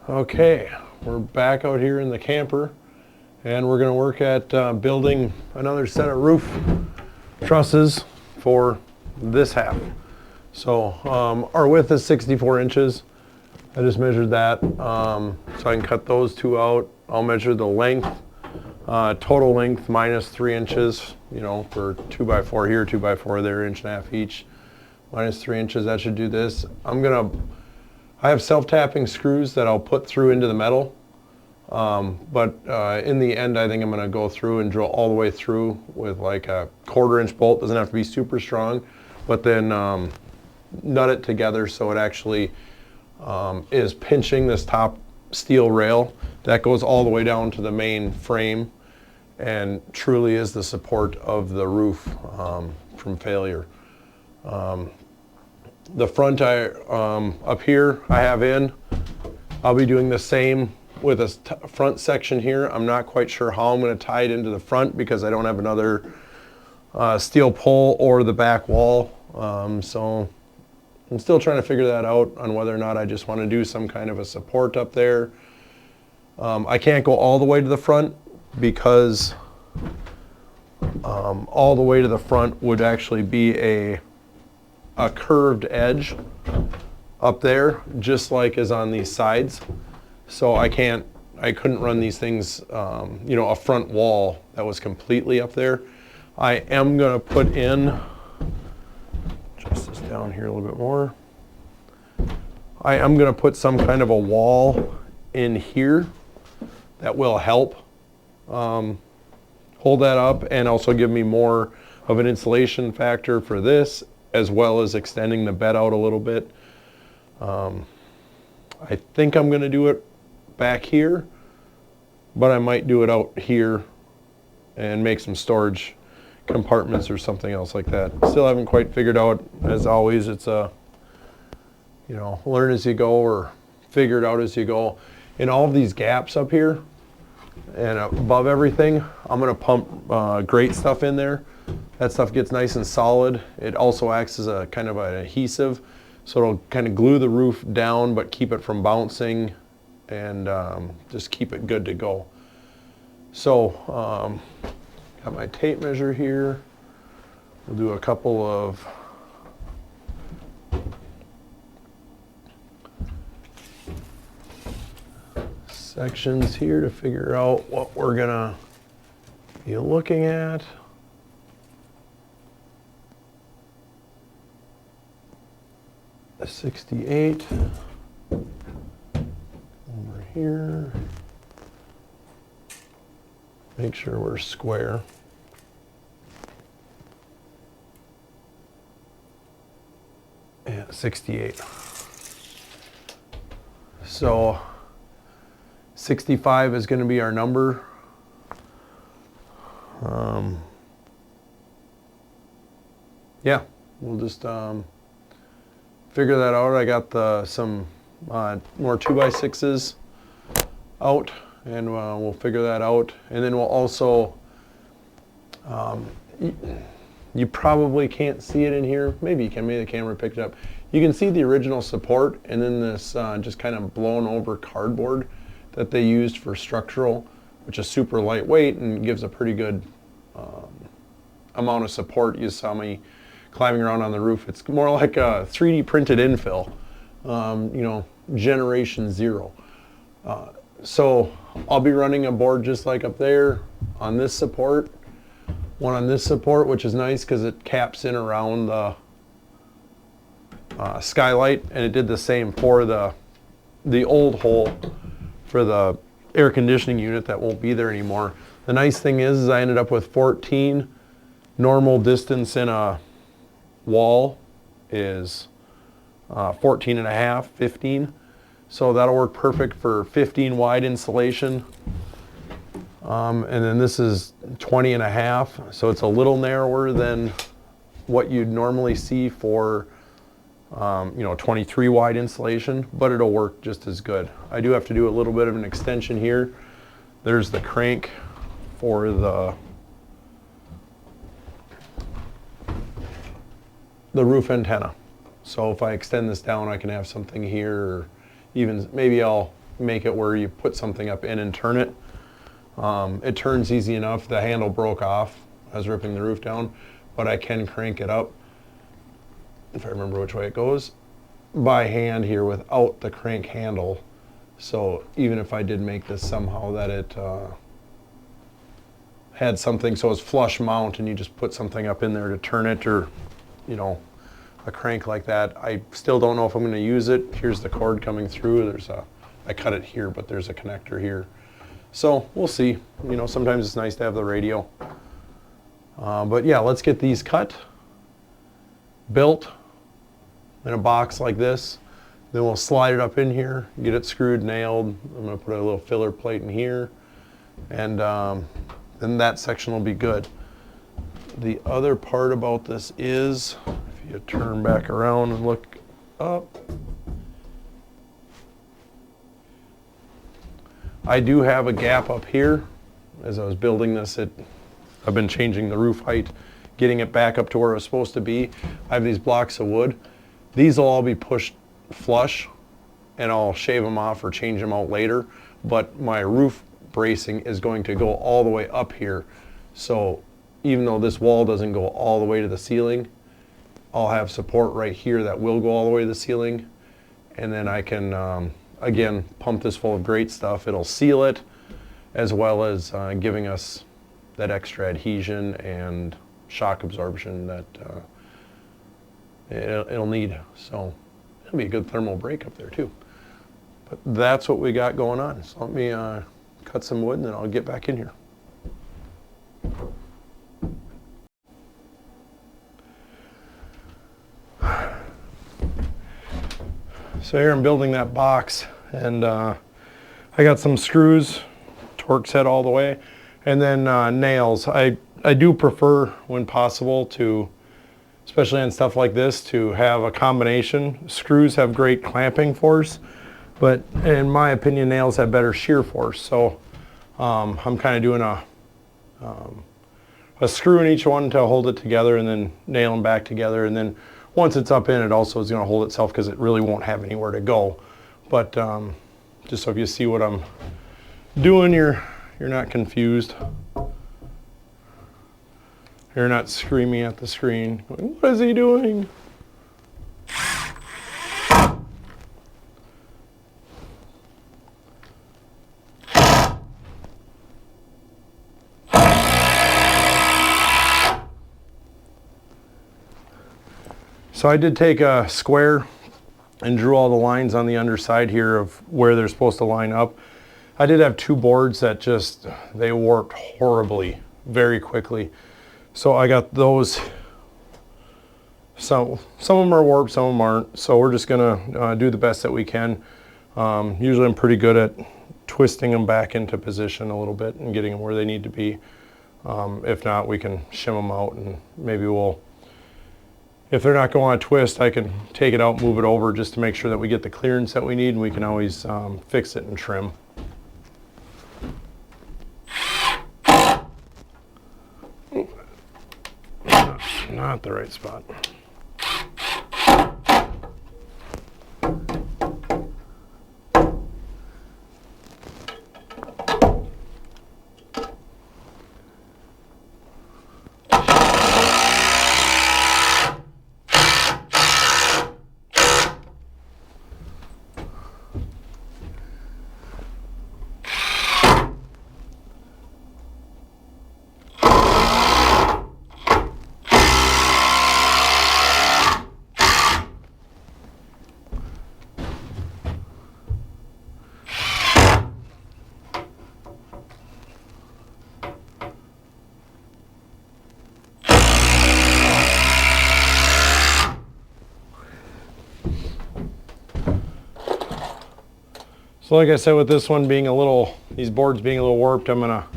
Okay, we're back out here in the camper and we're going to work at building another set of roof trusses for this half. So our width is 64 inches. I just measured that so I can cut those two out. I'll measure the length, total length minus 3 inches, you know, for 2x4 here, 2x4 there, 1.5 inches each, minus 3 inches. That should do this. I have self-tapping screws that I'll put through into the metal, but in the end I think I'm going to go through and drill all the way through with like a 1/4 inch bolt. Doesn't have to be super strong, but then nut it together so it actually is pinching this top steel rail that goes all the way down to the main frame and truly is the support of the roof from failure. The front up here I have in. I'll be doing the same with a front section here. I'm not quite sure how I'm going to tie it into the front because I don't have another steel pole or the back wall. So I'm still trying to figure that out on whether or not I just want to do some kind of a support up there. I can't go all the way to the front because all the way to the front would actually be a curved edge up there, just like is on these sides. So I couldn't run these things, you know, a front wall that was completely up there. I am gonna put in, adjust this down here a little bit more. I am gonna put some kind of a wall in here that will help hold that up and also give me more of an insulation factor for this, as well as extending the bed out a little bit. I think I'm gonna do it back here, but I might do it out here and make some storage compartments or something else like that. Still haven't quite figured out. As always, it's a, you know, learn as you go or figure it out as you go. In all of these gaps up here and above everything, I'm gonna pump grate stuff in there. That stuff gets nice and solid. It also acts as a kind of an adhesive, so it'll kind of glue the roof down but keep it from bouncing and just keep it good to go. So got my tape measure here. We'll do a couple of sections here to figure out what we're gonna be looking at. A 68 over here. Make sure we're square. Yeah, 68. So 65 is going to be our number. Yeah, we'll just figure that out. I got some more 2x6s out, and we'll figure that out. And then we'll also, you probably can't see it in here. Maybe you can, maybe the camera picked it up. You can see the original support and then this just kind of blown over cardboard that they used for structural, which is super lightweight and gives a pretty good amount of support. You saw me climbing around on the roof. It's more like a 3D printed infill, you know, generation 0. So I'll be running a board just like up there on this support, one on this support, which is nice because it caps in around the skylight, and it did the same for the old hole for the air conditioning unit that won't be there anymore. The nice thing is I ended up with 14. Normal distance in a wall is 14 and a half, 15. So that'll work perfect for 15 wide insulation. And then this is 20 and a half. So it's a little narrower than what you'd normally see for you know, 23 wide insulation, but it'll work just as good. I do have to do a little bit of an extension here. There's the crank for the roof antenna. So if I extend this down, I can have something here, or even maybe I'll make it where you put something up in and turn it. It turns easy enough. The handle broke off. I was ripping the roof down, but I can crank it up, if I remember which way it goes, by hand here without the crank handle. So even if I did make this somehow that it had something so it's flush mount and you just put something up in there to turn it, or you know, a crank like that, I still don't know if I'm going to use it. Here's the cord coming through. I cut it here, but there's a connector here. So we'll see. You know, sometimes it's nice to have the radio. But yeah, let's get these cut, built in a box like this. Then we'll slide it up in here, get it screwed, nailed. I'm going to put a little filler plate in here, and then that section will be good. The other part about this is, if you turn back around and look up, I do have a gap up here. As I was building this, I've been changing the roof height, getting it back up to where it was supposed to be. I have these blocks of wood. These will all be pushed flush, and I'll shave them off or change them out later. But my roof bracing is going to go all the way up here. So even though this wall doesn't go all the way to the ceiling, I'll have support right here that will go all the way to the ceiling. And then I can, again, pump this full of great stuff. It'll seal it, as well as giving us that extra adhesion and shock absorption that it'll need. So it'll be a good thermal break up there too. But that's what we got going on. So let me cut some wood and then I'll get back in here. So here I'm building that box, and I got some screws, Torx head all the way, and then nails. I do prefer, when possible, to, especially on stuff like this, to have a combination. Screws have great clamping force, but in my opinion, nails have better shear force. So I'm kind of doing a screw in each one to hold it together, and then nail them back together, and then once it's up in, it also is going to hold itself because it really won't have anywhere to go. But just so if you see what I'm doing, you're not confused. You're not screaming at the screen, what is he doing? So I did take a square and drew all the lines on the underside here of where they're supposed to line up. I did have two boards that they warped horribly, very quickly. So I got those. Some of them are warped, some of them aren't. So we're just gonna do the best that we can. Usually I'm pretty good at twisting them back into position a little bit and getting them where they need to be. If not, we can shim them out, and maybe if they're not going to twist, I can take it out, move it over just to make sure that we get the clearance that we need, and we can always fix it and trim. Not the right spot. So like I said, with this one being these boards being a little warped, I'm gonna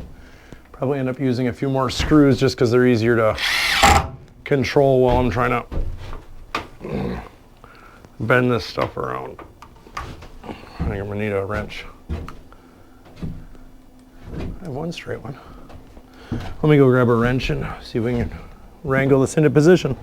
probably end up using a few more screws just because they're easier to control while I'm trying to bend this stuff around. I think I'm gonna need a wrench. I have one straight one. Let me go grab a wrench and see if we can wrangle this into position.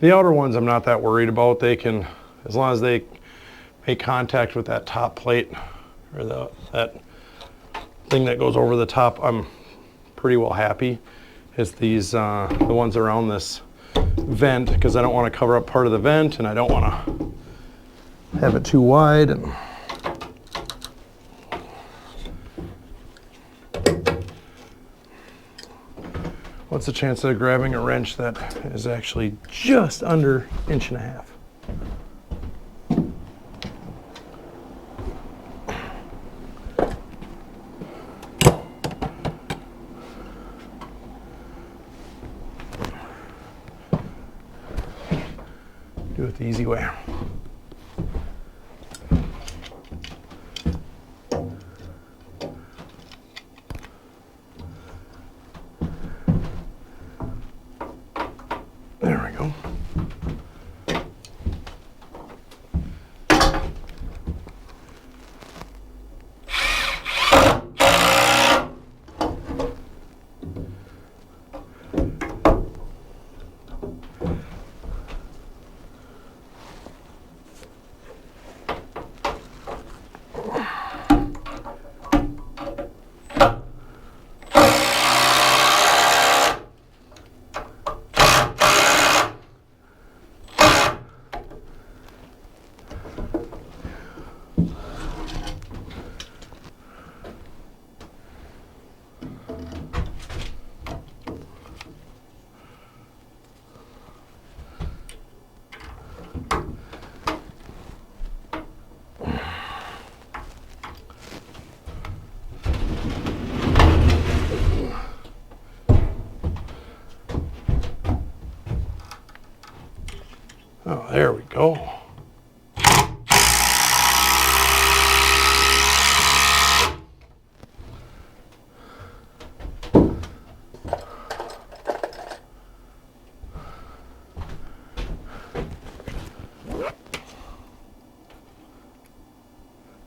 The outer ones I'm not that worried about. They can, as long as they make contact with that top plate or that thing that goes over the top, I'm pretty well happy. It's these, the ones around this vent, because I don't want to cover up part of the vent and I don't want to have it too wide. And what's the chance of grabbing a wrench that is actually just under 1.5 inches? Do it the easy way. There we go. Oh, there we go.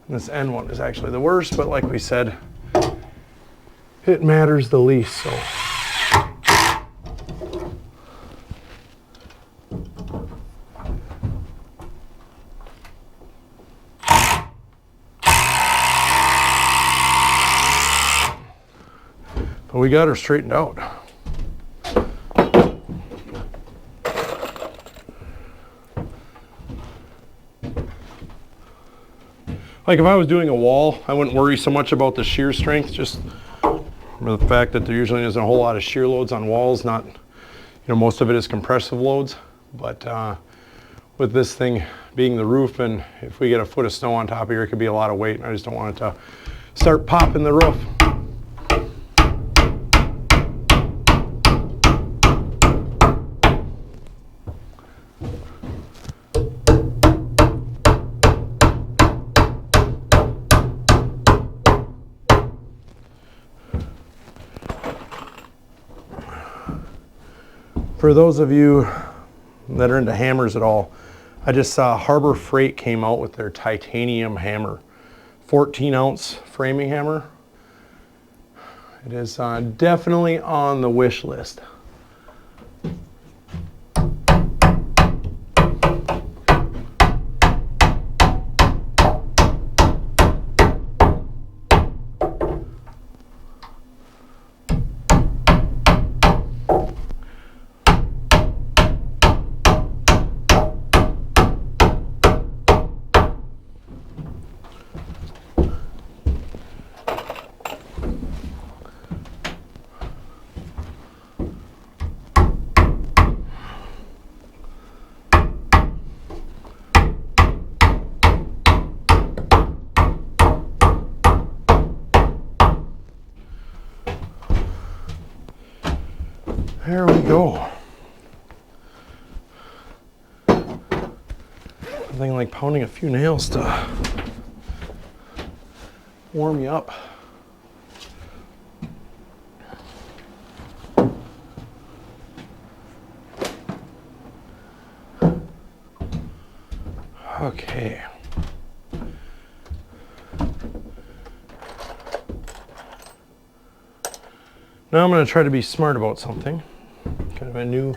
This end one is actually the worst, but like we said, it matters the least, so. But we got her straightened out. Like if I was doing a wall, I wouldn't worry so much about the shear strength, just the fact that there usually isn't a whole lot of shear loads on walls, not, you know, most of it is compressive loads. But with this thing being the roof, and if we get a foot of snow on top of here, it could be a lot of weight, and I just don't want it to start popping the roof. For those of you that are into hammers at all, I just saw Harbor Freight came out with their titanium hammer, 14-ounce framing hammer. It is definitely on the wish list. There we go. Nothing like pounding a few nails to warm you up. Okay. Now I'm going to try to be smart about something. Kind of a new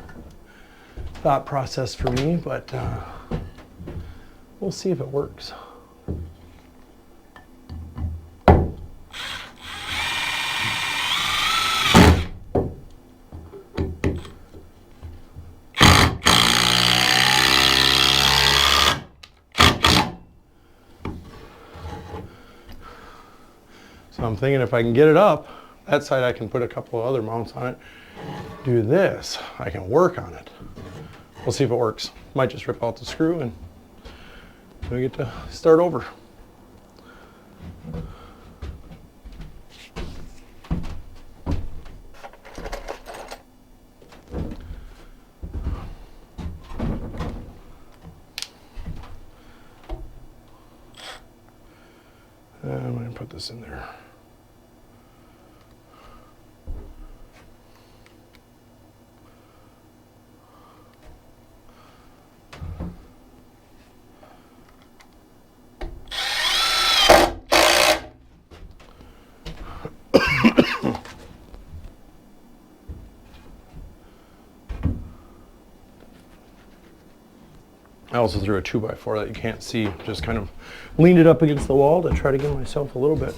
thought process for me, but we'll see if it works. So I'm thinking if I can get it up, that side I can put a couple of other mounts on it. Do this, I can work on it. We'll see if it works. Might just rip out the screw and we get to start over. I'm going to put this in there. I also threw a 2x4 that you can't see, just kind of leaned it up against the wall to try to give myself a little bit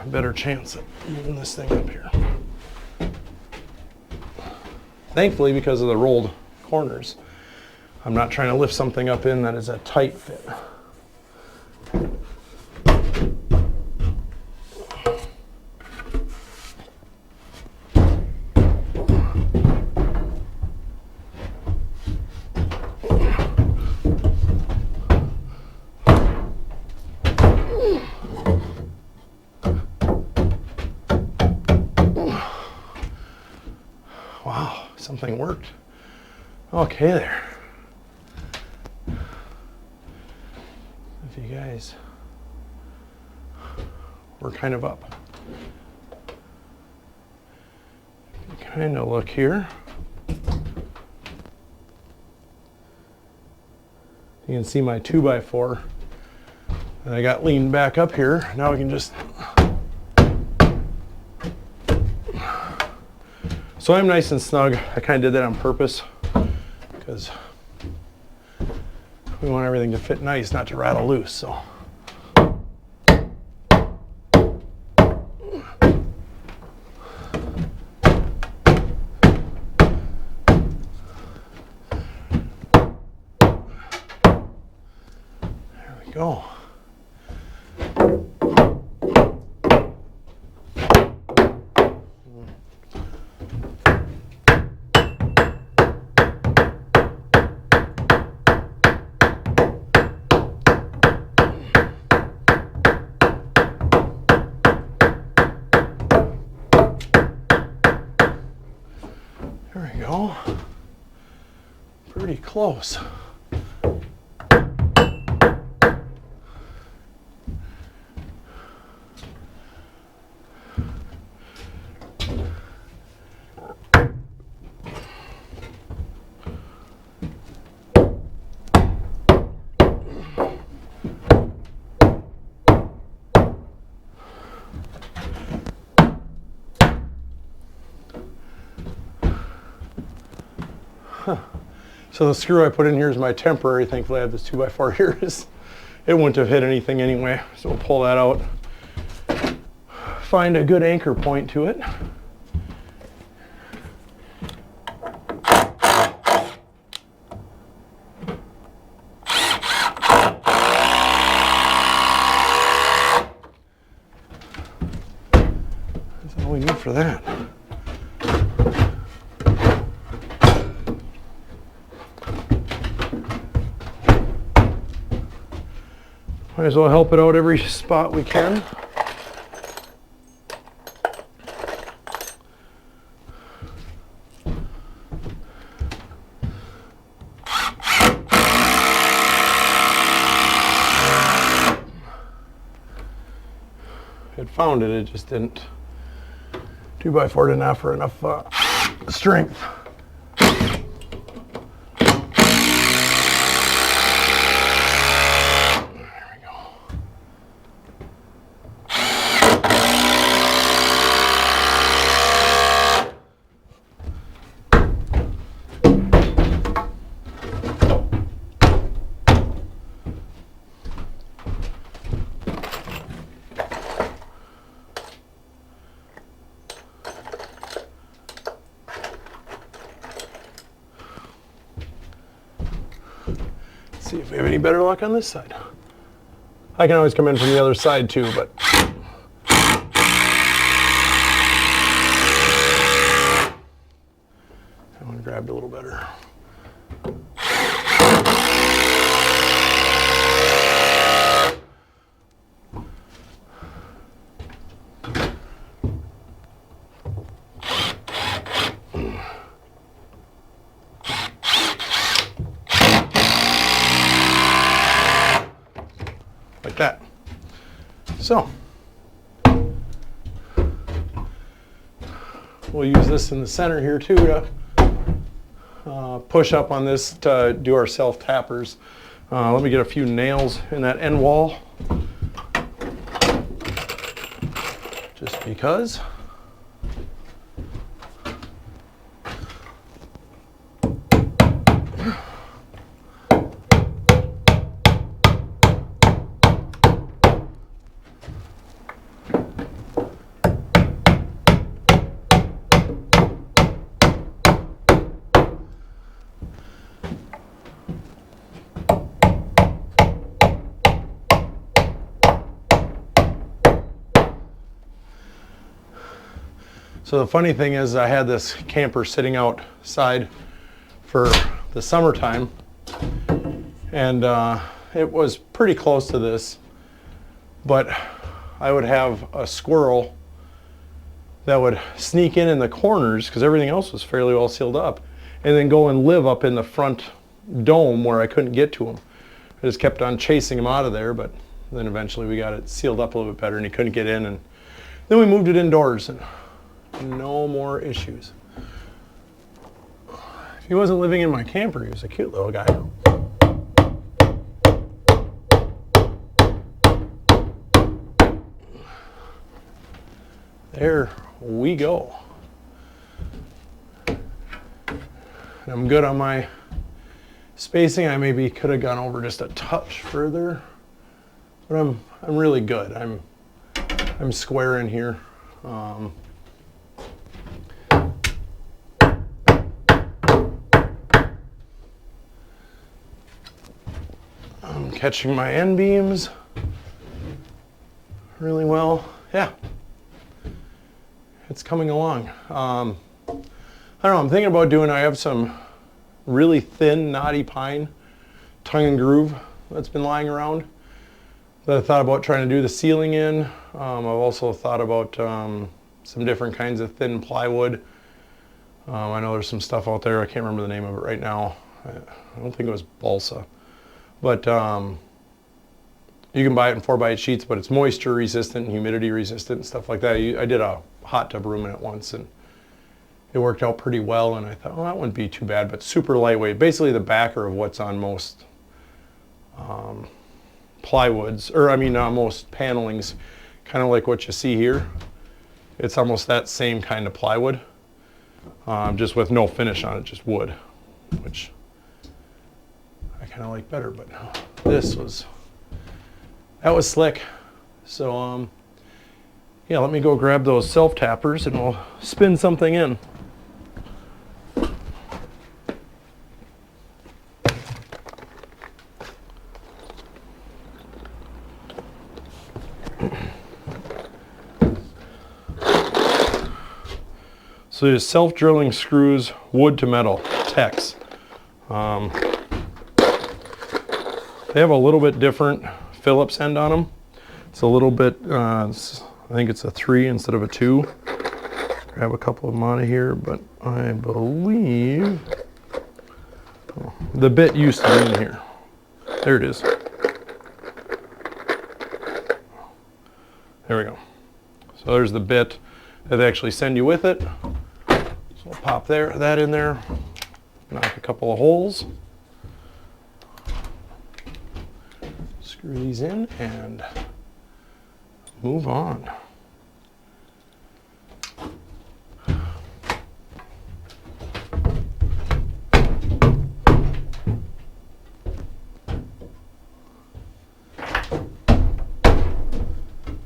better chance at moving this thing up here. Thankfully, because of the rolled corners, I'm not trying to lift something up in that is a tight fit. Wow, something worked. Okay there. If you guys were kind of up. Kind of look here. You can see my 2x4 and I got leaned back up here. Now we can just, so I'm nice and snug. I kind of did that on purpose because we want everything to fit nice, not to rattle loose. So. There we go. There we go. Pretty close. So the screw I put in here is my temporary. Thankfully I have this 2x4 here. It wouldn't have hit anything anyway. So we'll pull that out. Find a good anchor point to it. That's all we need for that. Might as well help it out every spot we can. It found it, it just didn't. 2x4 didn't offer enough strength. see if we have any better luck on this side. I can always come in from the other side too, but that one grabbed a little better. Like that. So we'll use this in the center here too to push up on this to do our self tappers. Let me get a few nails in that end wall, just because. So the funny thing is, I had this camper sitting outside for the summertime, and it was pretty close to this, but I would have a squirrel that would sneak in the corners because everything else was fairly well sealed up, and then go and live up in the front dome where I couldn't get to him. I just kept on chasing him out of there, but then eventually we got it sealed up a little bit better and he couldn't get in, and then we moved it indoors and no more issues. If he wasn't living in my camper, he was a cute little guy. There we go. I'm good on my spacing. I maybe could have gone over just a touch further, but I'm really good. I'm square in here. I'm catching my end beams really well. Yeah, it's coming along. I don't know, I'm thinking about I have some really thin knotty pine tongue and groove that's been lying around that I thought about trying to do the ceiling in. I've also thought about some different kinds of thin plywood. I know there's some stuff out there, I can't remember the name of it right now. I don't think it was balsa. But you can buy it in 4x8 sheets, but it's moisture resistant, humidity resistant, and stuff like that. I did a hot tub room in it once, and it worked out pretty well. And I thought, well, that wouldn't be too bad, but super lightweight. Basically the backer of what's on most plywoods, or most panelings, kind of like what you see here. It's almost that same kind of plywood, just with no finish on it, just wood, which I kind of like better. But that was slick. So yeah, let me go grab those self tappers and we'll spin something in. So these self-drilling screws, wood to metal, Tex. They have a little bit different Phillips end on them. It's a little bit, I think it's a 3 instead of a 2. Grab a couple of them out of here, but I believe the bit used to be in here. There it is. There we go. So there's the bit that they actually send you with it. So I'll pop that in there, knock a couple of holes, screw these in, and move on.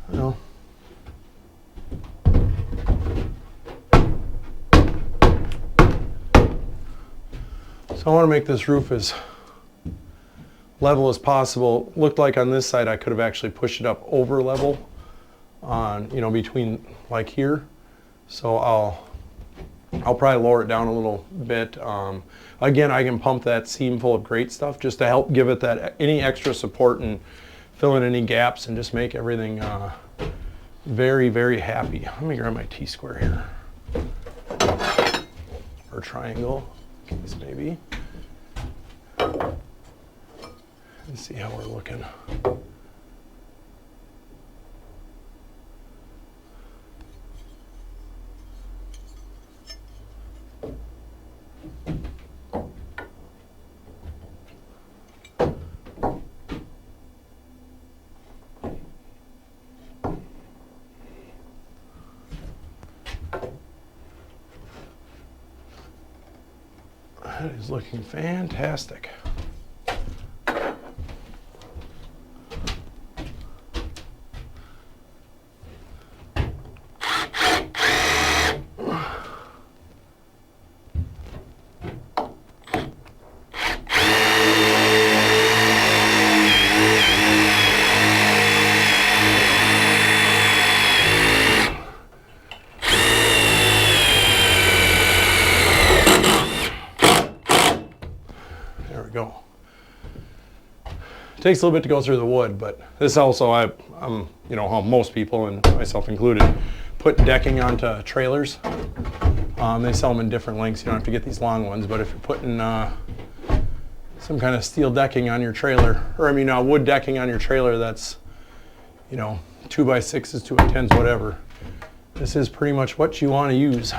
Well, so I want to make this roof as level as possible. Looked like on this side I could have actually pushed it up over level on, you know, between like here. So I'll probably lower it down a little bit. Again, I can pump that seam full of grate stuff just to help give it that any extra support and fill in any gaps and just make everything very, very happy. Let me grab my T-square here. Or triangle, in case maybe. And see how we're looking. That is looking fantastic. Go. Takes a little bit to go through the wood, but this also, I'm, you know, how most people, and myself included, put decking onto trailers. They sell them in different lengths. You don't have to get these long ones, but if you're putting some kind of steel decking on your trailer, or I mean wood decking on your trailer that's, you know, 2x6s, 2x10s, whatever, this is pretty much what you want to use.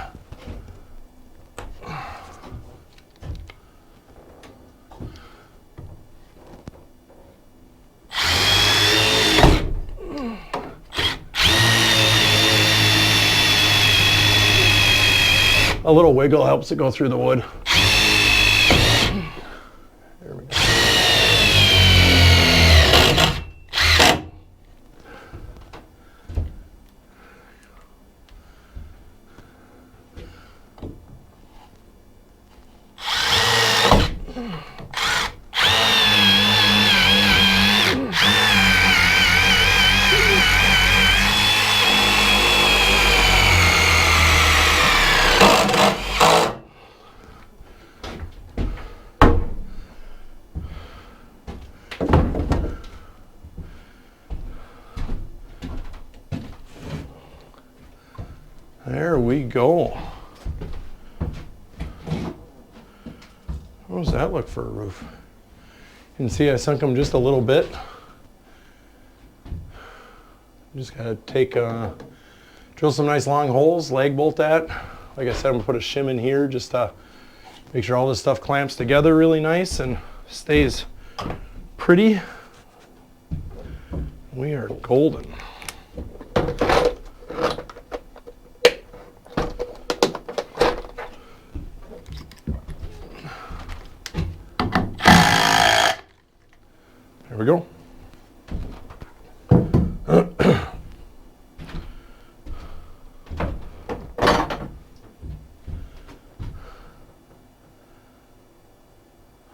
A little wiggle helps it go through the wood. There we go. There we go. How does that look for a roof? You can see I sunk them just a little bit. Just gotta take, drill some nice long holes, lag bolt that. Like I said, I'm gonna put a shim in here just to make sure all this stuff clamps together really nice and stays pretty. We are golden. There we go.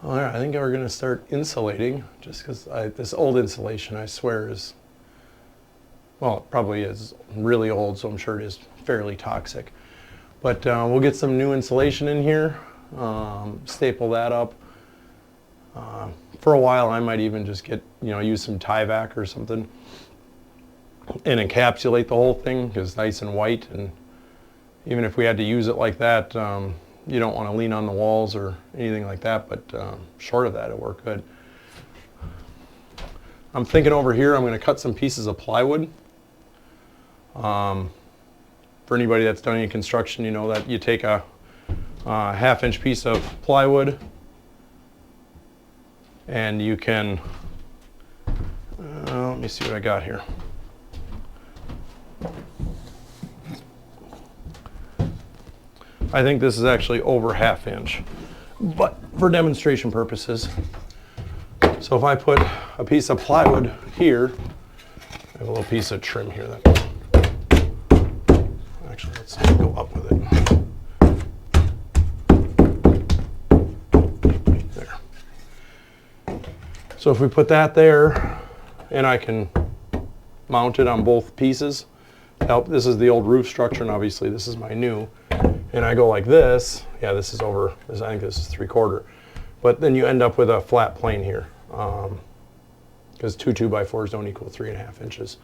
All right, I think we're going to start insulating, just because this old insulation, I swear, is, well, it probably is really old, so I'm sure it is fairly toxic. But we'll get some new insulation in here, staple that up. For a while, I might even just get, you know, use some Tyvek or something and encapsulate the whole thing because it's nice and white. And even if we had to use it like that, you don't want to lean on the walls or anything like that. But short of that, it'll work good. I'm thinking over here, I'm going to cut some pieces of plywood. For anybody that's done any construction, you know that you take a half-inch piece of plywood, and you can, let me see what I got here. I think this is actually over half-inch, but for demonstration purposes. So if I put a piece of plywood here, I have a little piece of trim here that, actually let's go up with it. So if we put that there, and I can mount it on both pieces, help. This is the old roof structure, and obviously this is my new. And I go like this. Yeah, this is over. I think this is 3/4. But then you end up with a flat plane here, because 2 2x4s don't equal 3.5 inches,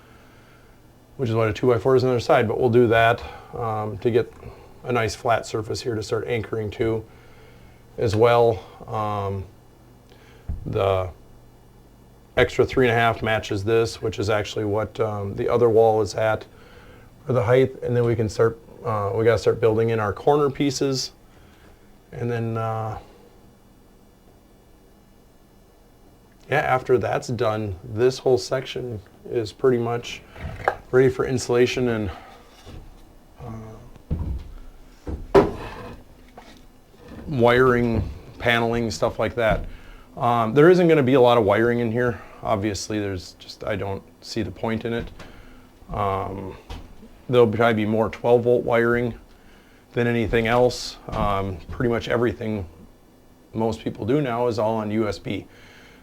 which is what a 2x4 is on the other side. But we'll do that to get a nice flat surface here to start anchoring to as well. The extra 3.5 matches this, which is actually what the other wall is at for the height. And then we can start, we got to start building in our corner pieces. And then, yeah, after that's done, this whole section is pretty much ready for insulation and wiring, paneling, stuff like that. There isn't going to be a lot of wiring in here. Obviously, I don't see the point in it. There'll probably be more 12-volt wiring than anything else. Pretty much everything most people do now is all on USB.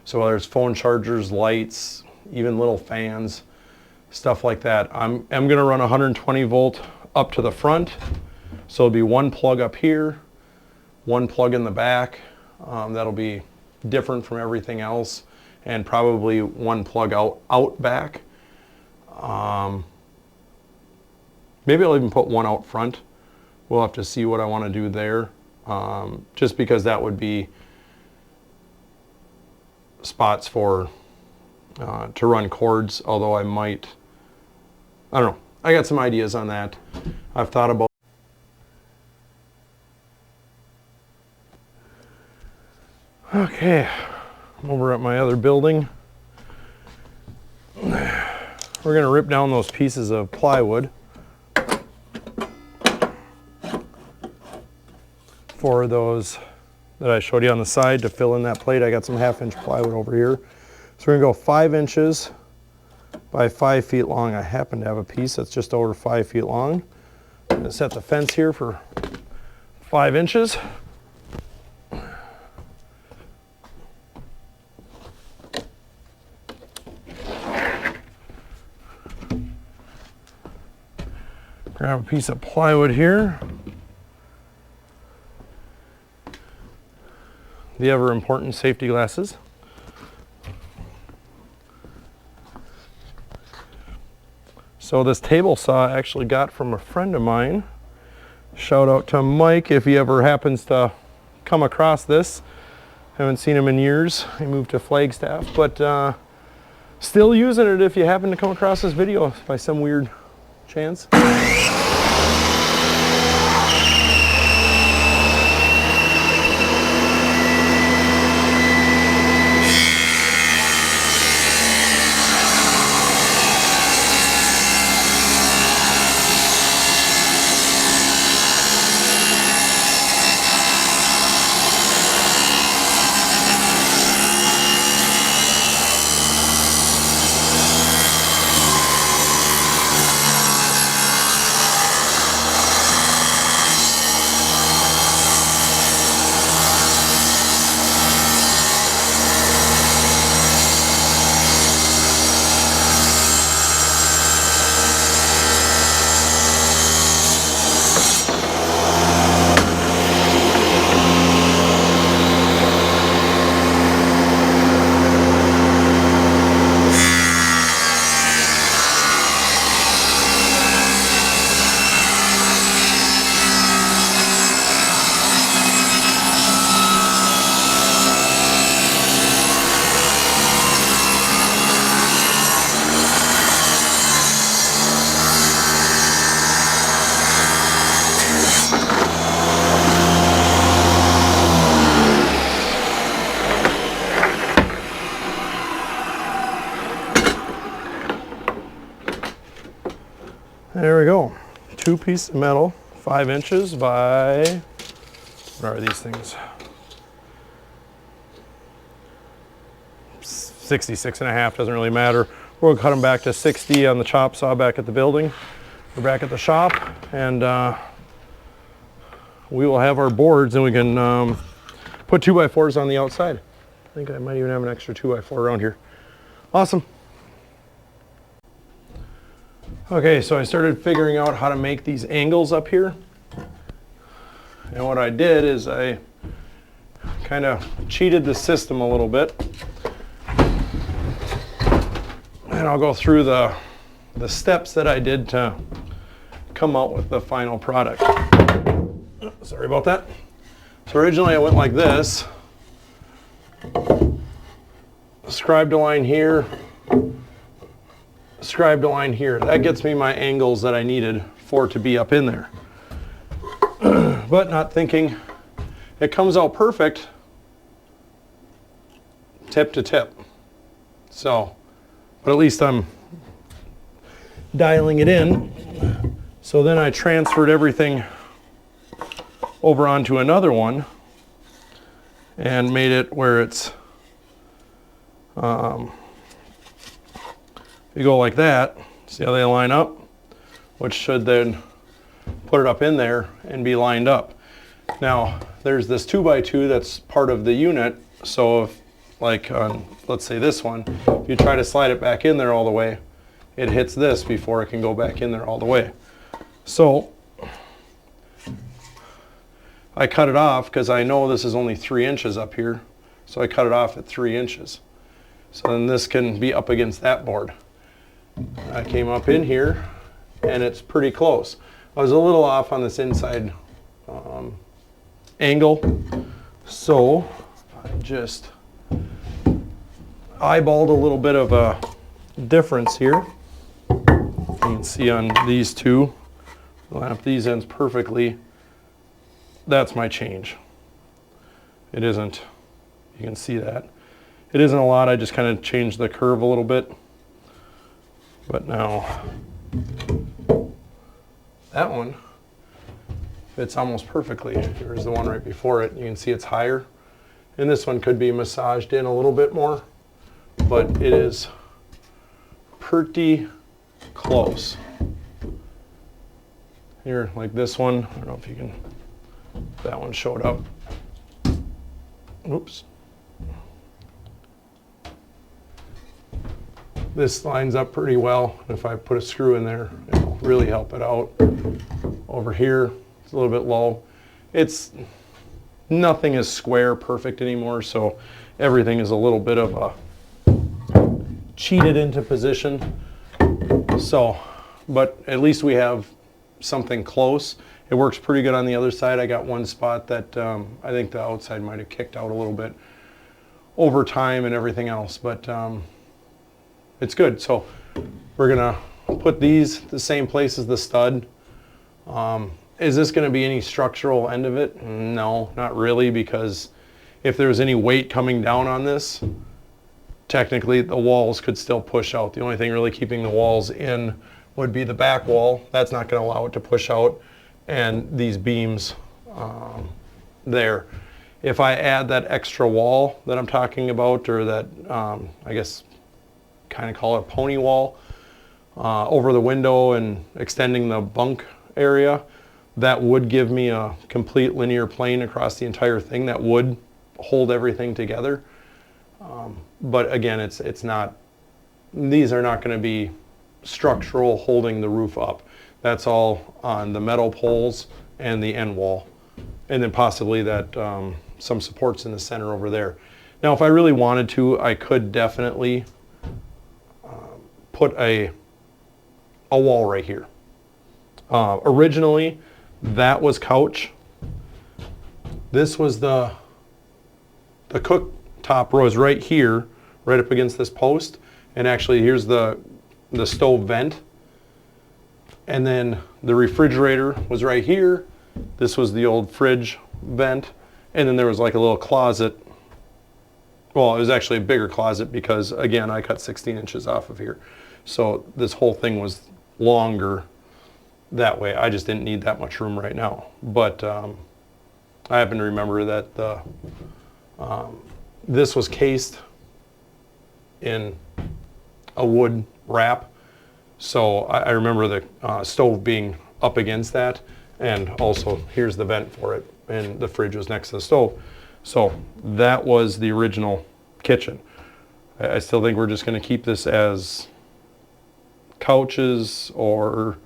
So whether it's phone chargers, lights, even little fans, stuff like that. I'm going to run 120 volt up to the front. So it'll be one plug up here, one plug in the back. That'll be different from everything else, and probably one plug out back. Maybe I'll even put one out front. We'll have to see what I want to do there, just because that would be spots for to run cords, although I don't know. I got some ideas on that. I've thought about. Okay, I'm over at my other building. We're gonna rip down those pieces of plywood for those that I showed you on the side to fill in that plate. I got some 1/2 inch plywood over here. So we're gonna go 5 inches by 5 feet long. I happen to have a piece that's just over 5 feet long. I'm gonna set the fence here for 5 inches. Grab a piece of plywood here. The ever important safety glasses. So this table saw I actually got from a friend of mine. Shout out to Mike if he ever happens to come across this. Haven't seen him in years. He moved to Flagstaff, but still using it if you happen to come across this video by some weird chance. There we go. 2 pieces of metal, 5 inches by, what are these things? 66.5, doesn't really matter. We'll cut them back to 60 on the chop saw back at the building. We're back at the shop, and we will have our boards, and we can put 2x4s on the outside. think I might even have an extra 2x4 around here. Awesome. Okay, so I started figuring out how to make these angles up here. And what I did is I kind of cheated the system a little bit. And I'll go through the steps that I did to come out with the final product. Sorry about that. So originally I went like this. Scribed a line here. Scribed a line here. That gets me my angles that I needed for it to be up in there. But not thinking it comes out perfect tip to tip. So, but at least I'm dialing it in. So then I transferred everything over onto another one and made it where it's, you go like that, see how they line up, which should then put it up in there and be lined up. Now there's this 2x2 that's part of the unit, so if like on, let's say this one, if you try to slide it back in there all the way, it hits this before it can go back in there all the way. So I cut it off because I know this is only 3 inches up here, so I cut it off at 3 inches. So then this can be up against that board. I came up in here and it's pretty close. I was a little off on this inside angle, so I just eyeballed a little bit of a difference here. You can see on these two, line up these ends perfectly. That's my change. It isn't, you can see that. It isn't a lot, I just kind of changed the curve a little bit. But now, that one fits almost perfectly. Here's the one right before it. You can see it's higher. And this one could be massaged in a little bit more, but it is pretty close. Here, like this one, I don't know if you can, that one showed up. Oops. This lines up pretty well. If I put a screw in there, it'll really help it out. Over here, it's a little bit low. It's, nothing is square perfect anymore, so everything is a little bit of a cheated into position. So, but at least we have something close. It works pretty good on the other side. I got one spot that I think the outside might have kicked out a little bit over time and everything else, but it's good. So we're gonna put these the same place as the stud. Is this gonna be any structural end of it? No, not really, because if there's any weight coming down on this, technically the walls could still push out. The only thing really keeping the walls in would be the back wall. That's not gonna allow it to push out, and these beams there. If I add that extra wall that I'm talking about, or that, I guess, kind of call it pony wall, over the window and extending the bunk area, that would give me a complete linear plane across the entire thing that would hold everything together. But again, it's not, these are not going to be structural holding the roof up. That's all on the metal poles and the end wall, and then possibly that some supports in the center over there. Now if I really wanted to, I could definitely put a wall right here. Originally that was couch. This was the cooktop was right here, right up against this post, and actually here's the stove vent, and then the refrigerator was right here. This was the old fridge vent, and then there was like a little closet. Well, it was actually a bigger closet because, again, I cut 16 inches off of here. So this whole thing was longer that way. I just didn't need that much room right now. But I happen to remember that this was cased in a wood wrap. So I remember the stove being up against that. And also, here's the vent for it. And the fridge was next to the stove. So that was the original kitchen. I still think we're just going to keep this as couches or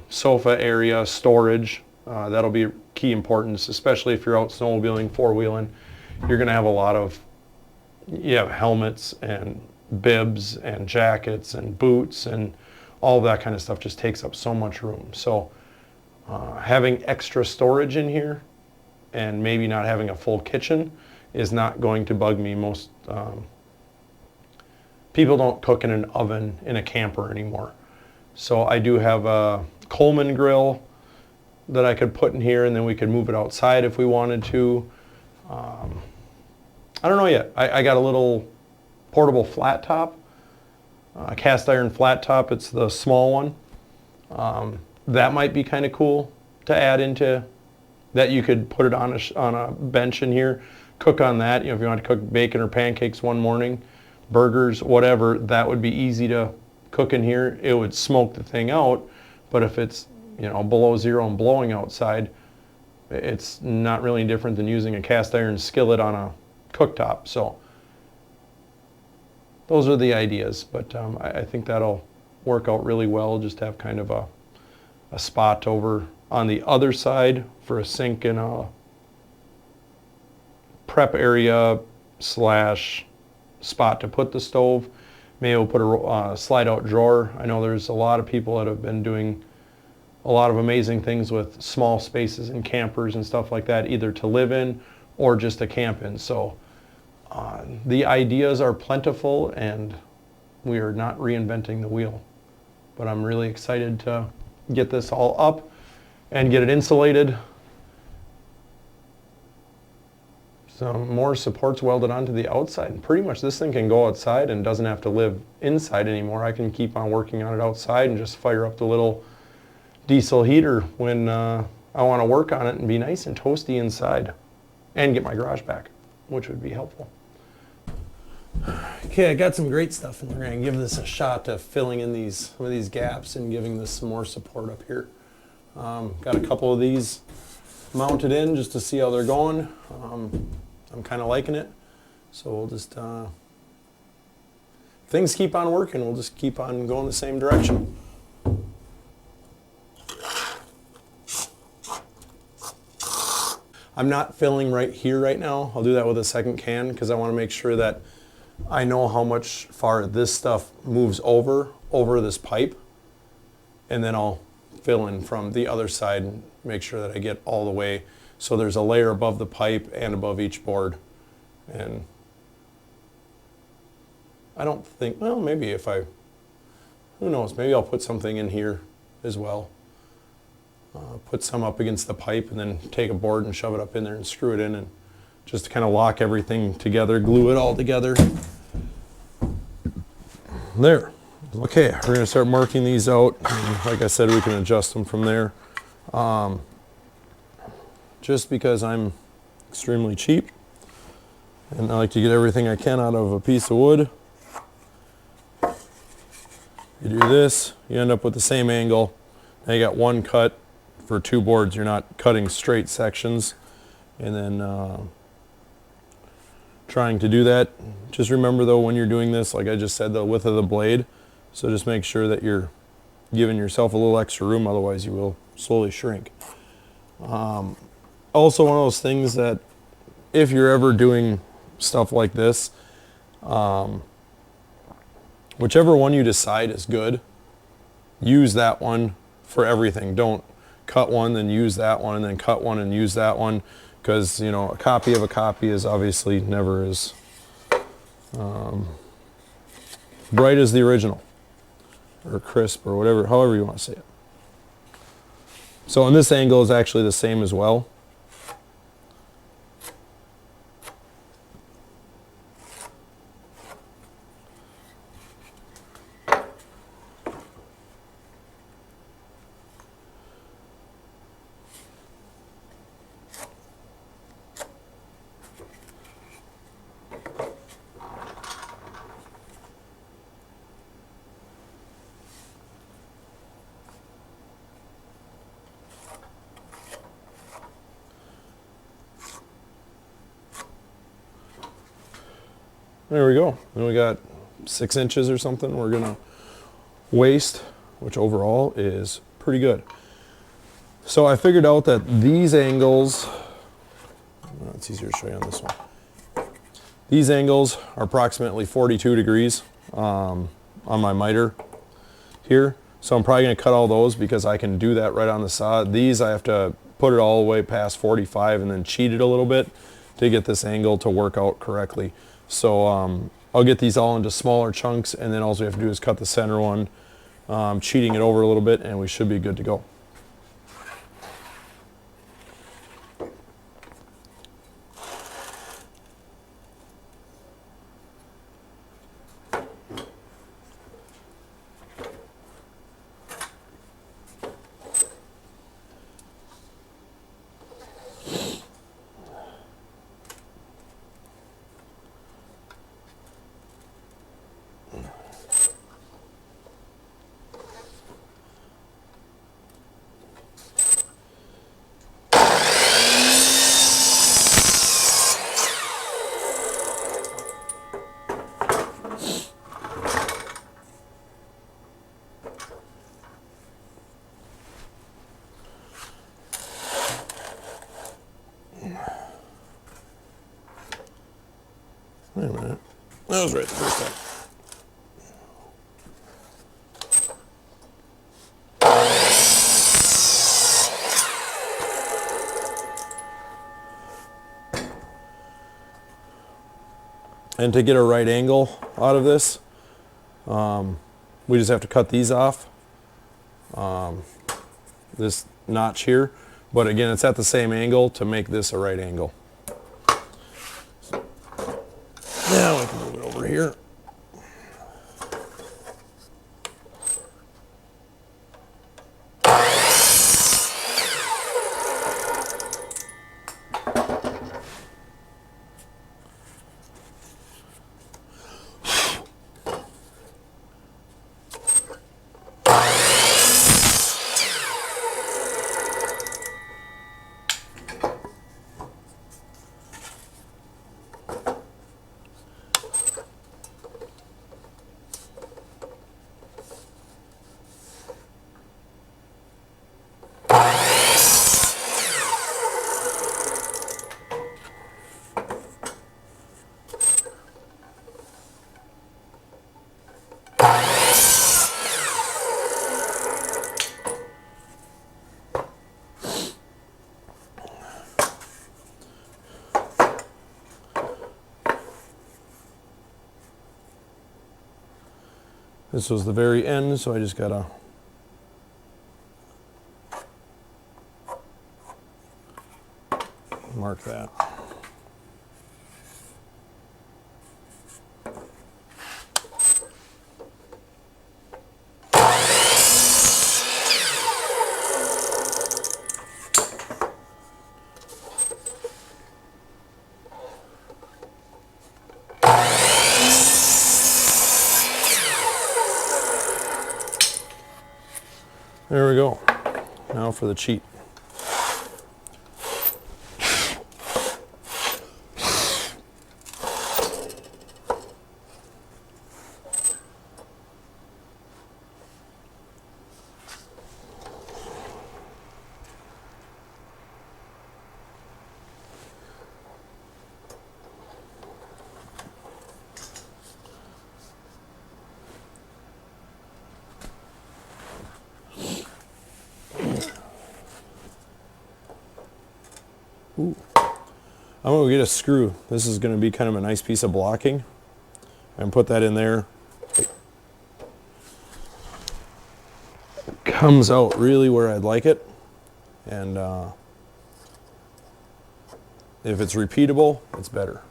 sofa area storage. That'll be key importance, especially if you're out snowmobiling, four-wheeling. You're going to have a lot of, you have helmets and bibs and jackets and boots and all that kind of stuff just takes up so much room. So having extra storage in here and maybe not having a full kitchen is not going to bug me. Most people don't cook in an oven in a camper anymore. So I do have a Coleman grill that I could put in here, and then we could move it outside if we wanted to. I don't know yet. I got a little portable flat top, cast iron flat top. It's the small one. That might be kind of cool to add into that. You could put it on a bench in here, cook on that. You know, if you want to cook bacon or pancakes one morning, burgers, whatever, that would be easy to cook in here. It would smoke the thing out, but if it's, you know, below zero and blowing outside, it's not really different than using a cast iron skillet on a cooktop. So those are the ideas, but I think that'll work out really well. Just have kind of a spot over on the other side for a sink and a prep area slash spot to put the stove. Maybe we'll put a slide out drawer. I know there's a lot of people that have been doing a lot of amazing things with small spaces and campers and stuff like that, either to live in or just to camp in. So the ideas are plentiful and we are not reinventing the wheel. But I'm really excited to get this all up and get it insulated. Some more supports welded onto the outside. And pretty much this thing can go outside and doesn't have to live inside anymore. I can keep on working on it outside and just fire up the little diesel heater when I want to work on it and be nice and toasty inside and get my garage back, which would be helpful. Okay, I got some great stuff and we're going to give this a shot of filling in some of these gaps and giving this some more support up here. Got a couple of these mounted in just to see how they're going. I'm kind of liking it, so we'll just things keep on working, we'll just keep on going the same direction. I'm not filling right here right now. I'll do that with a second can because I want to make sure that I know how much far this stuff moves over this pipe, and then I'll fill in from the other side and make sure that I get all the way so there's a layer above the pipe and above each board. And I don't think, well, maybe who knows, maybe I'll put something in here as well. Put some up against the pipe and then take a board and shove it up in there and screw it in, and just to kind of lock everything together, glue it all together. There. Okay, we're going to start marking these out. Like I said, we can adjust them from there. Just because I'm extremely cheap and I like to get everything I can out of a piece of wood. You do this, you end up with the same angle. Now you got one cut for two boards. You're not cutting straight sections. And then trying to do that. Just remember though, when you're doing this, like I just said, the width of the blade. So just make sure that you're giving yourself a little extra room, otherwise you will slowly shrink. Also one of those things that if you're ever doing stuff like this, whichever one you decide is good, use that one for everything. Don't cut one, then use that one, and then cut one and use that one, because, you know, a copy of a copy is obviously never as bright as the original, or crisp, or whatever, however you want to say it. So, and this angle is actually the same as well. There we go. Then we got 6 inches or something we're gonna waste, which overall is pretty good. So I figured out that these angles, it's easier to show you on this one. These angles are approximately 42 degrees on my miter here. So I'm probably gonna cut all those because I can do that right on the saw. These I have to put it all the way past 45 and then cheat it a little bit to get this angle to work out correctly. So I'll get these all into smaller chunks, and then all we have to do is cut the center one, cheating it over a little bit, and we should be good to go. Wait a minute. That was right the first time. And to get a right angle out of this, we just have to cut these off, this notch here. But again, it's at the same angle to make this a right angle. Now we can move it over here. This was the very end, so I just gotta mark that. There we go. Now for the cheat. Ooh. I'm going to get a screw. This is going to be kind of a nice piece of blocking. And put that in there. It comes out really where I'd like it. And if it's repeatable, it's better.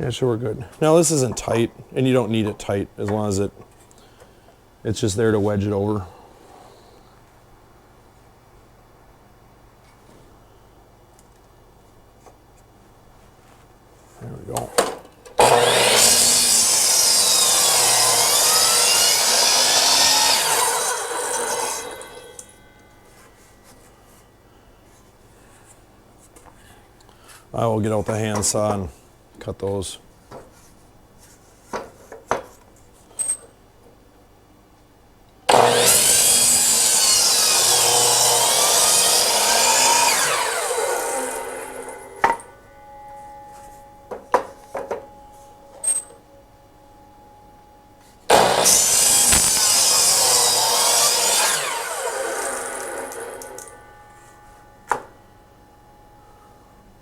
Yeah, sure, we're good. Now this isn't tight, and you don't need it tight as long as it's just there to wedge it over. There we go. I will get out the handsaw and cut those.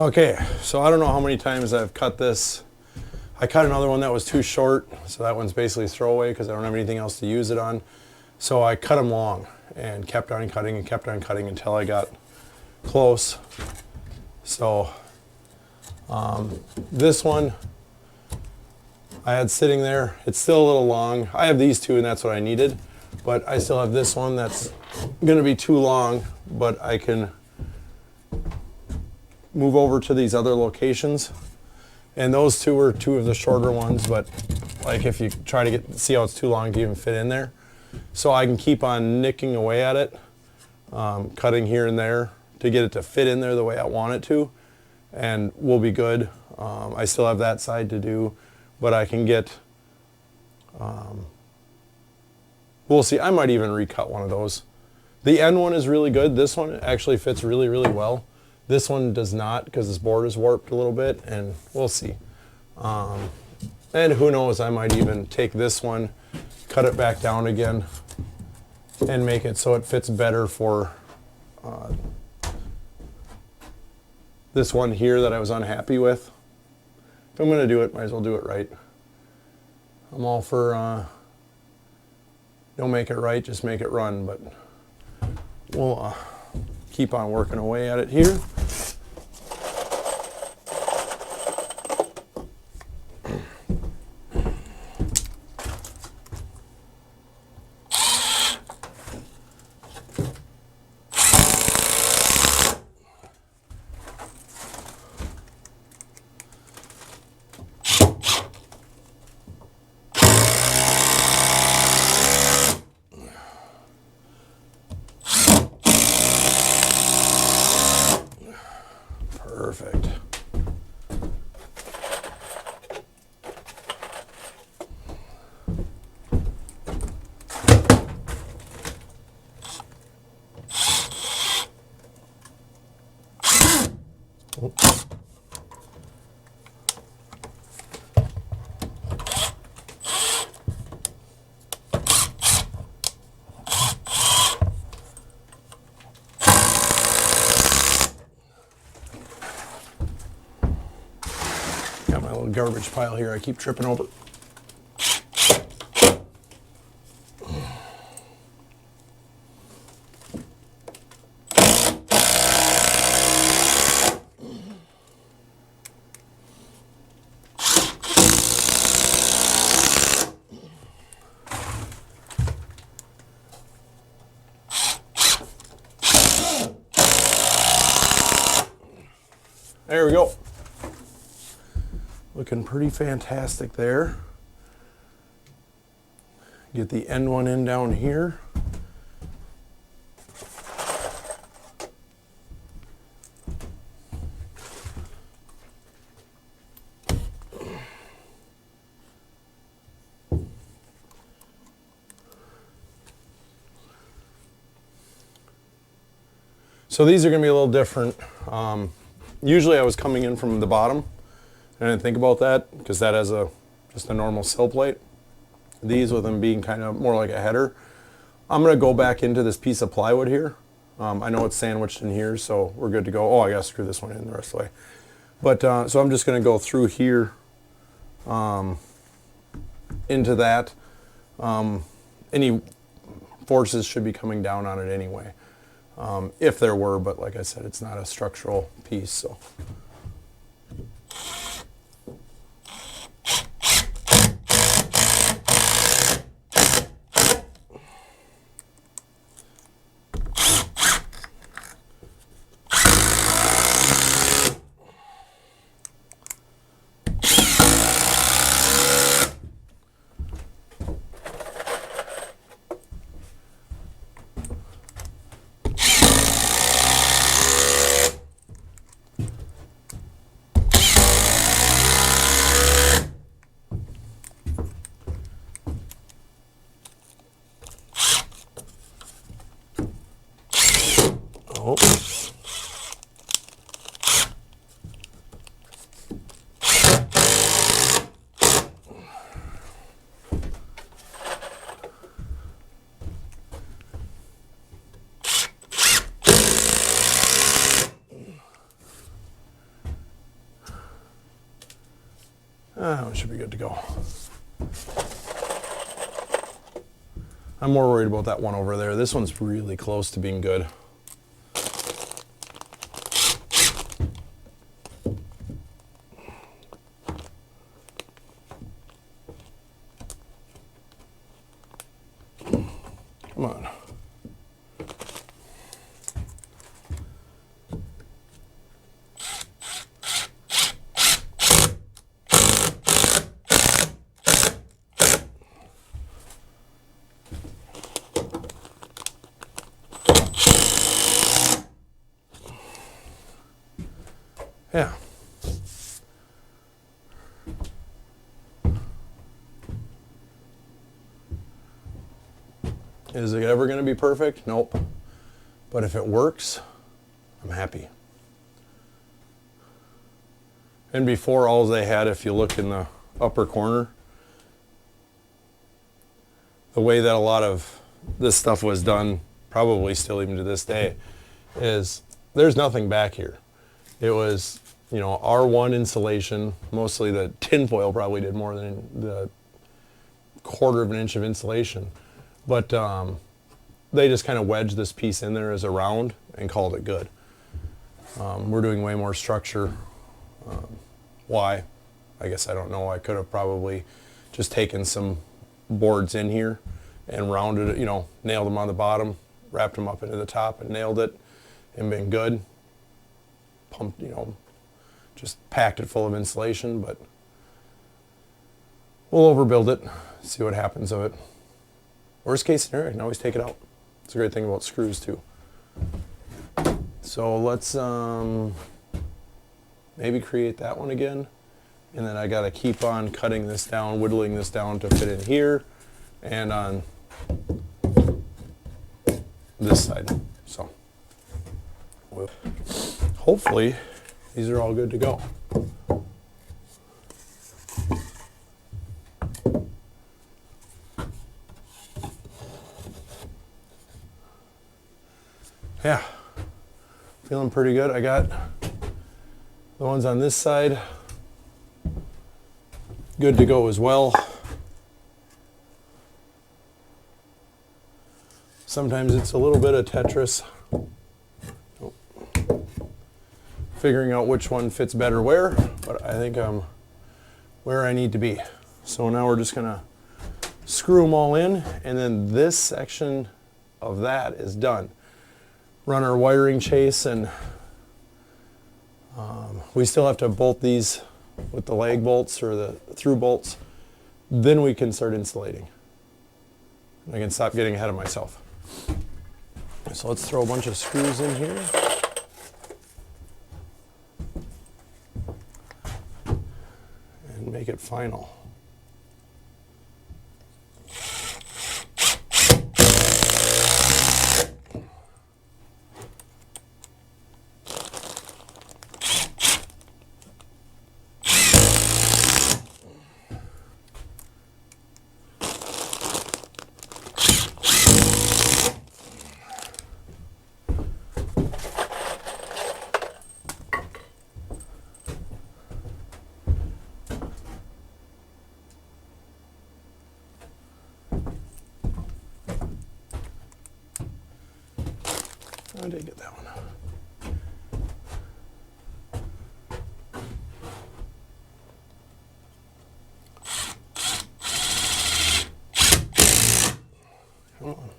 Okay, so I don't know how many times I've cut this. I cut another one that was too short, so that one's basically throwaway because I don't have anything else to use it on. So I cut them long and kept on cutting and kept on cutting until I got close. So this one I had sitting there. It's still a little long. I have these two and that's what I needed, but I still have this one that's gonna be too long, but I can move over to these other locations. And those two are two of the shorter ones, but like if you try to see how it's too long to even fit in there. So I can keep on nicking away at it, cutting here and there to get it to fit in there the way I want it to, and we'll be good. I still have that side to do, but I can get, we'll see, I might even recut one of those. The end one is really good. This one actually fits really, really well. This one does not because this board is warped a little bit, and we'll see. And who knows, I might even take this one, cut it back down again, and make it so it fits better for this one here that I was unhappy with. If I'm going to do it, might as well do it right. I'm all for don't make it right, just make it run, but we'll keep on working away at it here. Perfect. Got my little garbage pile here I keep tripping over. There we go. Looking pretty fantastic there. Get the end one in down here. So these are going to be a little different. Usually I was coming in from the bottom. I didn't think about that because that has just a normal sill plate. These with them being kind of more like a header. I'm going to go back into this piece of plywood here. I know it's sandwiched in here, so we're good to go. Oh, I got to screw this one in the rest of the way. But so I'm just going to go through here into that. Any forces should be coming down on it anyway. If there were, but like I said, it's not a structural piece, so. It should be good to go. I'm more worried about that one over there. This one's really close to being good. Come on. Yeah. Is it ever going to be perfect? Nope. But if it works, I'm happy. And before, all they had, if you look in the upper corner, the way that a lot of this stuff was done, probably still even to this day, is there's nothing back here. It was, you know, R1 insulation. Mostly the tin foil probably did more than the 1/4 of an inch of insulation. But they just kind of wedged this piece in there as a round and called it good. We're doing way more structure. Why? I guess I don't know. I could have probably just taken some boards in here and rounded it, you know, nailed them on the bottom, wrapped them up into the top and nailed it and been good. Pumped, you know, just packed it full of insulation, but we'll overbuild it, see what happens of it. Worst case scenario, I can always take it out. It's a great thing about screws too. So let's maybe create that one again. And then I gotta keep on cutting this down, whittling this down to fit in here and on this side. So hopefully these are all good to go. Yeah, feeling pretty good. I got the ones on this side good to go as well. Sometimes it's a little bit of Tetris. Figuring out which one fits better where, but I think I'm where I need to be. So now we're just gonna screw them all in, and then this section of that is done. Run our wiring chase, and we still have to bolt these with the lag bolts or the through bolts. Then we can start insulating. I can stop getting ahead of myself. So let's throw a bunch of screws in here. And make it final. I did get that one. Come on.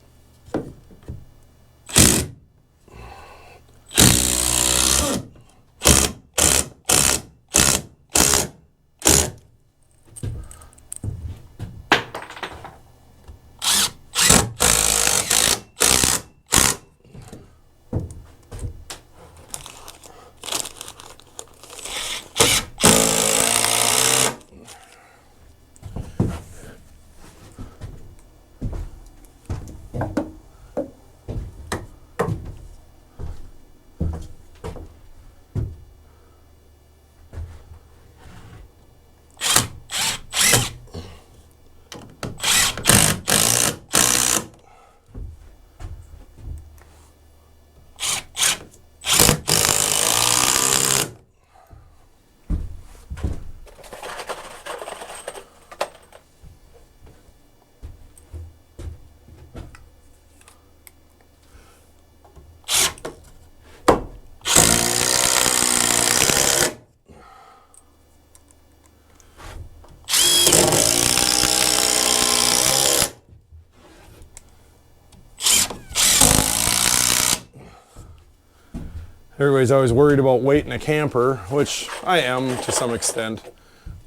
Everybody's always worried about weight in a camper, which I am to some extent,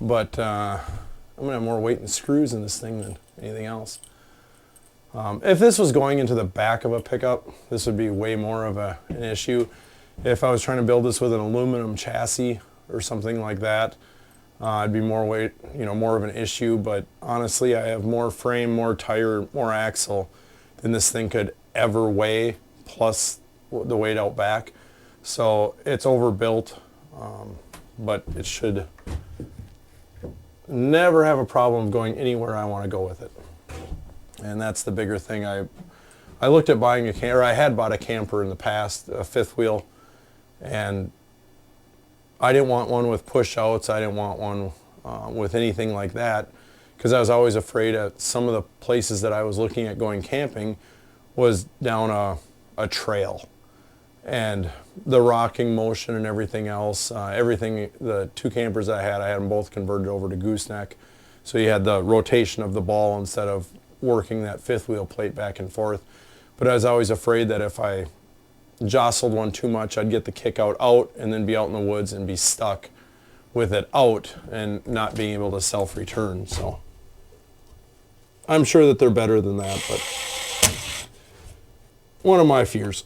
but I'm gonna have more weight and screws in this thing than anything else. If this was going into the back of a pickup, this would be way more of an issue. If I was trying to build this with an aluminum chassis or something like that, it'd be more weight, more of an issue. But honestly, I have more frame, more tire, more axle than this thing could ever weigh, plus the weight out back. So it's overbuilt, but it should never have a problem going anywhere I want to go with it. And that's the bigger thing. I looked at buying a camper, I had bought a camper in the past, a fifth wheel, and I didn't want one with push outs. I didn't want one with anything like that, because I was always afraid at some of the places that I was looking at going camping was down a trail. And the rocking motion and everything else, the two campers I had them both converted over to gooseneck. So you had the rotation of the ball instead of working that fifth wheel plate back and forth. But I was always afraid that if I jostled one too much, I'd get the kick out and then be out in the woods and be stuck with it out and not being able to self-return. So I'm sure that they're better than that, but one of my fears.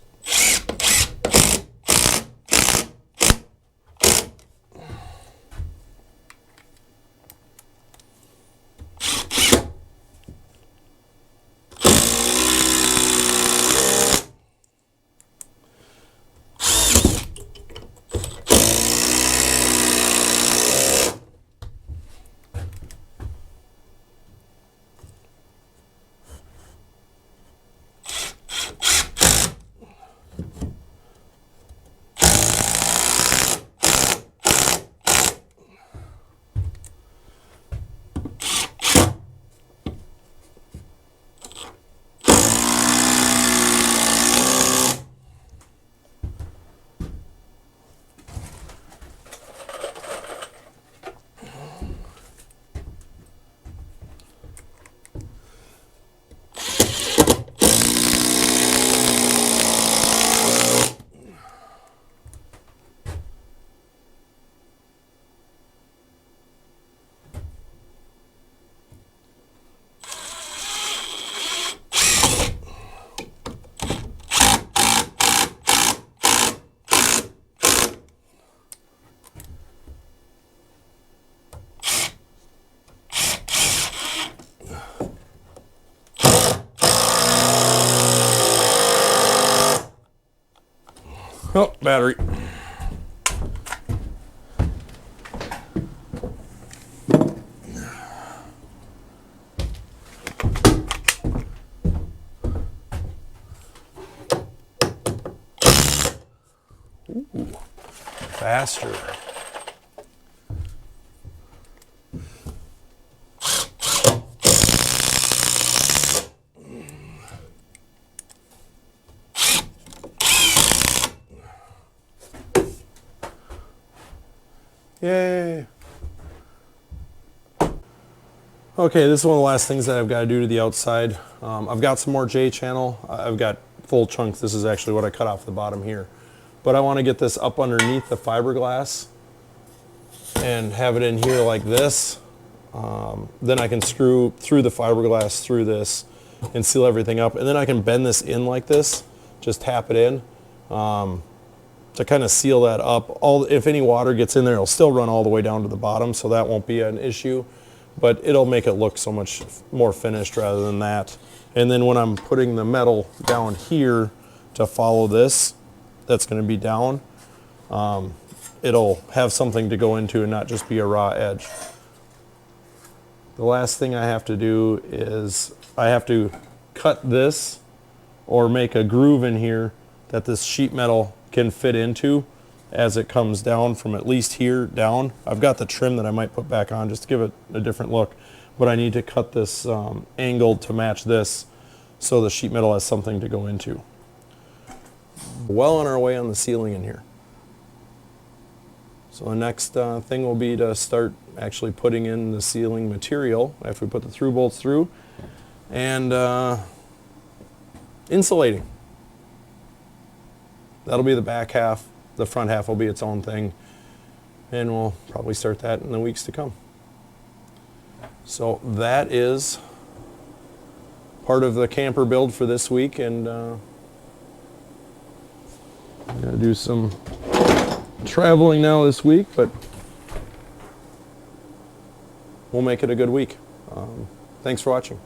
Oh, battery. Ooh, faster. Yay. Okay, this is one of the last things that I've got to do to the outside. I've got some more J-channel. I've got full chunks. This is actually what I cut off the bottom here. But I want to get this up underneath the fiberglass and have it in here like this. Then I can screw through the fiberglass through this and seal everything up. And then I can bend this in like this, just tap it in. To kind of seal that up. If any water gets in there, it'll still run all the way down to the bottom, so that won't be an issue, but it'll make it look so much more finished rather than that. And then when I'm putting the metal down here to follow this, that's going to be down, it'll have something to go into and not just be a raw edge. The last thing I have to do is I have to cut this or make a groove in here that this sheet metal can fit into as it comes down from at least here down. I've got the trim that I might put back on just to give it a different look, but I need to cut this angled to match this so the sheet metal has something to go into. Well on our way on the sealing in here. So the next thing will be to start actually putting in the sealing material after we put the through bolts through, and insulating. That'll be the back half. the front half will be its own thing, and we'll probably start that in the weeks to come. So that is part of the camper build for this week, and I'm gonna do some traveling now this week, but we'll make it a good week. Thanks for watching.